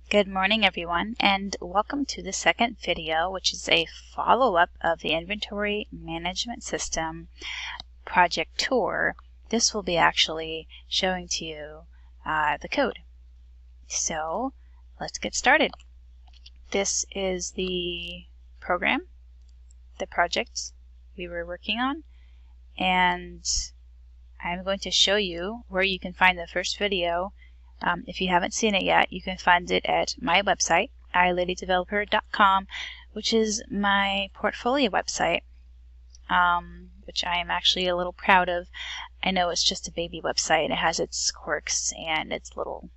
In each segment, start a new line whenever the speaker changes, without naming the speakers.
Good morning everyone, and welcome to the second video, which is a follow-up of the Inventory Management System project tour. This will be actually showing to you the code. So let's get started. This is the program, the project we were working on, and I'm going to show you where you can find the first video. If you haven't seen it yet, you can find it at my website, iLadyDeveloper.com, which is my portfolio website, which I am actually a little proud of. I know it's just a baby website. It has its quirks and its little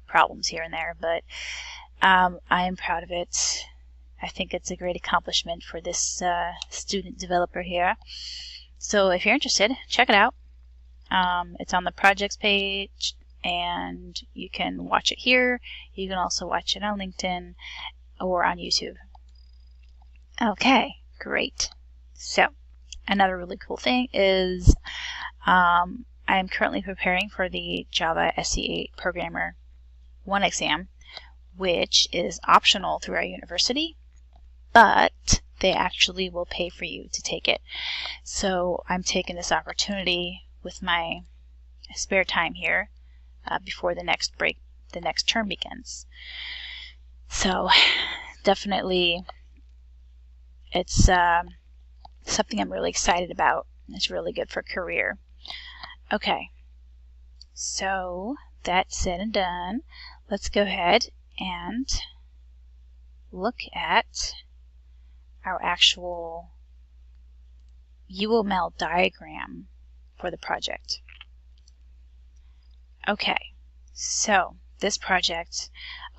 problems here and there, but I am proud of it. I think it's a great accomplishment for this student developer here. So if you're interested, check it out. It's on the projects page, and you can watch it here. You can also watch it on LinkedIn or on YouTube. Okay, great. So another really cool thing is I am currently preparing for the Java SE8 Programmer 1 exam, which is optional through our university, but they actually will pay for you to take it. So I'm taking this opportunity with my spare time here before the next term begins. So definitely it's something I'm really excited about. It's really good for career. Okay, so that's said and done. Let's go ahead and look at our actual UML diagram for the project. Okay, so this project,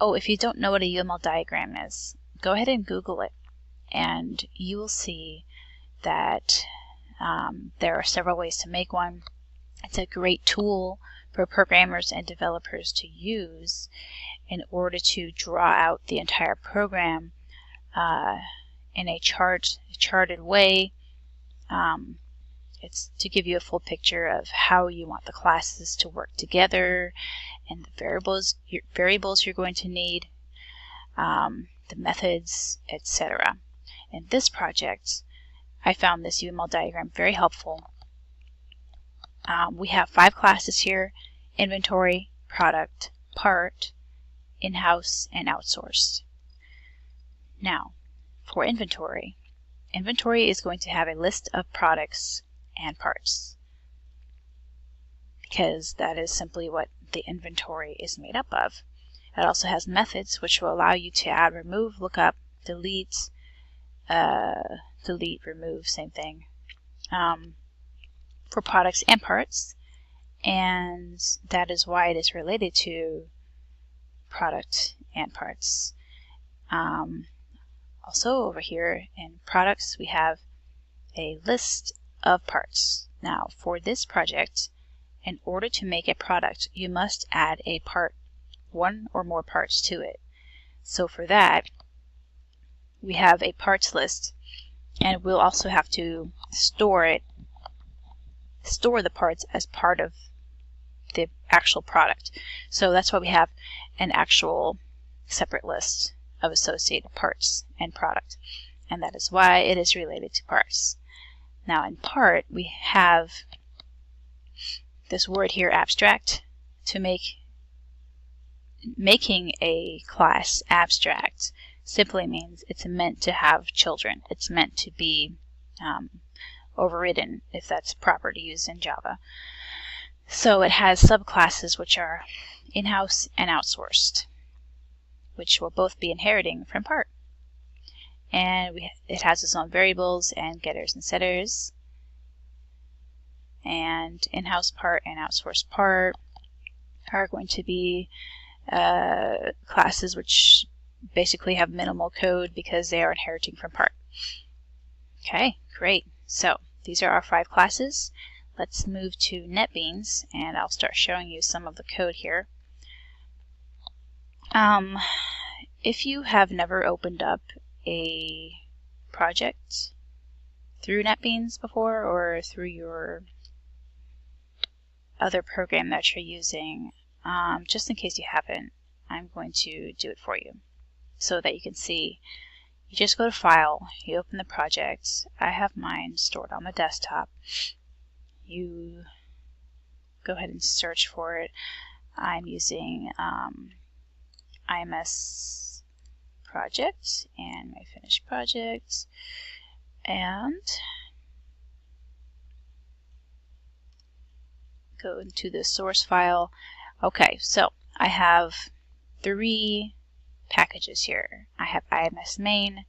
if you don't know what a UML diagram is, go ahead and Google it, and you will see that there are several ways to make one. It's a great tool for programmers and developers to use in order to draw out the entire program in a charted way. It's to give you a full picture of how you want the classes to work together and the variables you're going to need, the methods, etc. In this project, I found this UML diagram very helpful. We have 5 classes here: inventory, product, part, in-house, and outsourced. Now, for inventory is going to have a list of products and parts, because that is simply what the inventory is made up of. It also has methods which will allow you to add, remove, lookup, delete, remove, same thing, for products and parts, and that is why it is related to product and parts. Also over here in products we have a list of parts. Now for this project, in order to make a product, you must add a part, 1 or more parts to it. So for that, we have a parts list, and we'll also have to store the parts as part of the actual product. So that's why we have an actual separate list of associated parts and product, and that is why it is related to parts. Now in part, we have this word here, abstract. To making a class abstract simply means it's meant to have children. It's meant to be overridden, if that's proper to use in Java. So it has subclasses which are in-house and outsourced, which will both be inheriting from part. And it has its own variables and getters and setters. And in-house part and outsourced part are going to be classes which basically have minimal code because they are inheriting from part. Okay, great. So these are our 5 classes. Let's move to NetBeans, and I'll start showing you some of the code here. If you have never opened up a project through NetBeans before, or through your other program that you're using, just in case you haven't, I'm going to do it for you so that you can see. You just go to File, you open the project. I have mine stored on the desktop. You go ahead and search for it. I'm using IMS project and my finished project, and go into the source file. Okay, so I have 3 packages here. I have IMS main,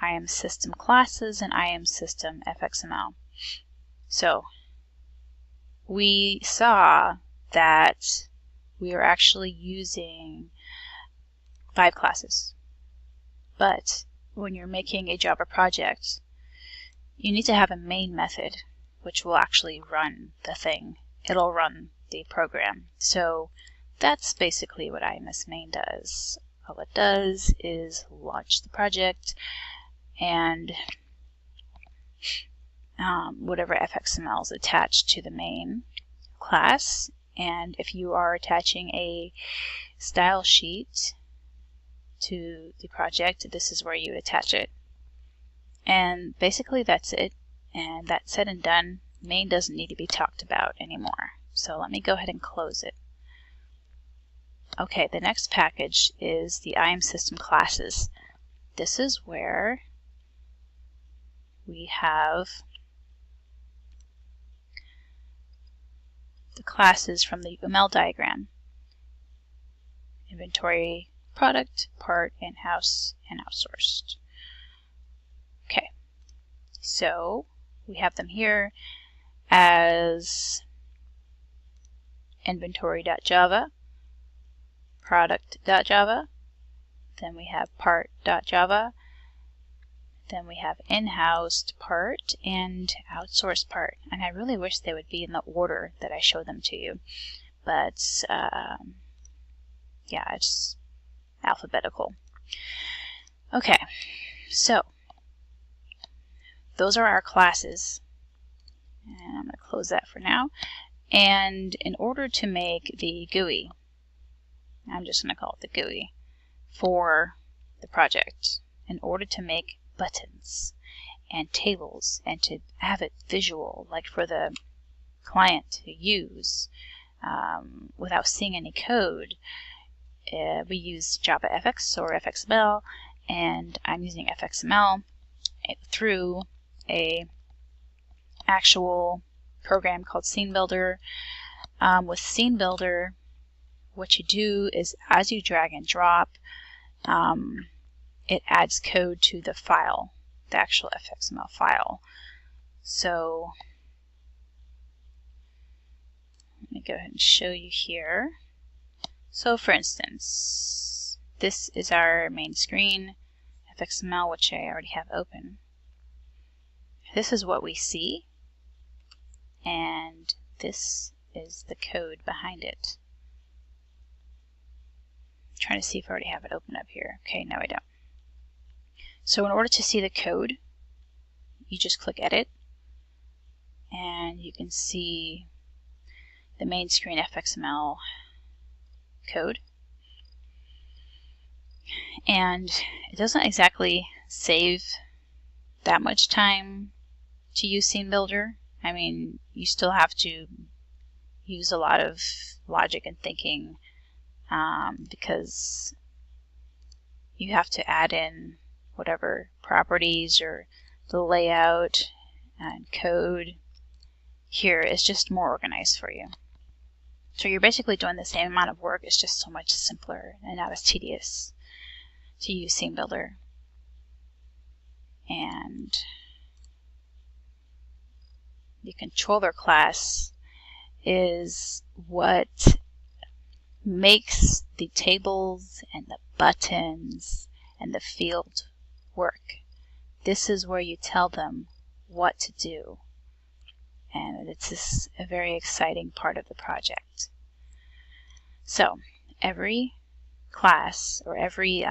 IM system classes, and IM system FXML. So we saw that we are actually using 5 classes. But when you're making a Java project, you need to have a main method which will actually run the thing. It'll run the program. So that's basically what IMS main does. All it does is launch the project and whatever FXML is attached to the main class. And if you are attaching a style sheet to the project, this is where you would attach it. And basically that's it. And that's said and done. Main doesn't need to be talked about anymore. So let me go ahead and close it. Okay, the next package is the IM system classes. This is where we have the classes from the UML diagram. Inventory, product, part, in-house, and outsourced. Okay, so we have them here as inventory.java, product.java, then we have part.java, then we have in-house part and outsourced part. And I really wish they would be in the order that I showed them to you. But yeah, it's alphabetical. Okay, so those are our classes. And I'm going to close that for now. And in order to make the GUI, I'm just going to call it the GUI for the project, in order to make buttons and tables and to have it visual, like for the client to use without seeing any code, we use Java FX or FXML, and I'm using FXML through a actual program called Scene Builder. With Scene Builder, what you do is as you drag and drop, it adds code to the file, the actual FXML file. So let me go ahead and show you here. So for instance, this is our main screen, FXML, which I already have open. This is what we see, and this is the code behind it. I'm trying to see if I already have it open up here. Okay, no I don't. So in order to see the code, you just click Edit, and you can see the main screen FXML code. And it doesn't exactly save that much time to use Scene Builder. I mean, you still have to use a lot of logic and thinking because you have to add in whatever properties or the layout and code. Here is just more organized for you. So you're basically doing the same amount of work, it's just so much simpler and not as tedious to use Scene Builder. And the controller class is what makes the tables and the buttons and the field work. This is where you tell them what to do. And it's a very exciting part of the project. So every class or every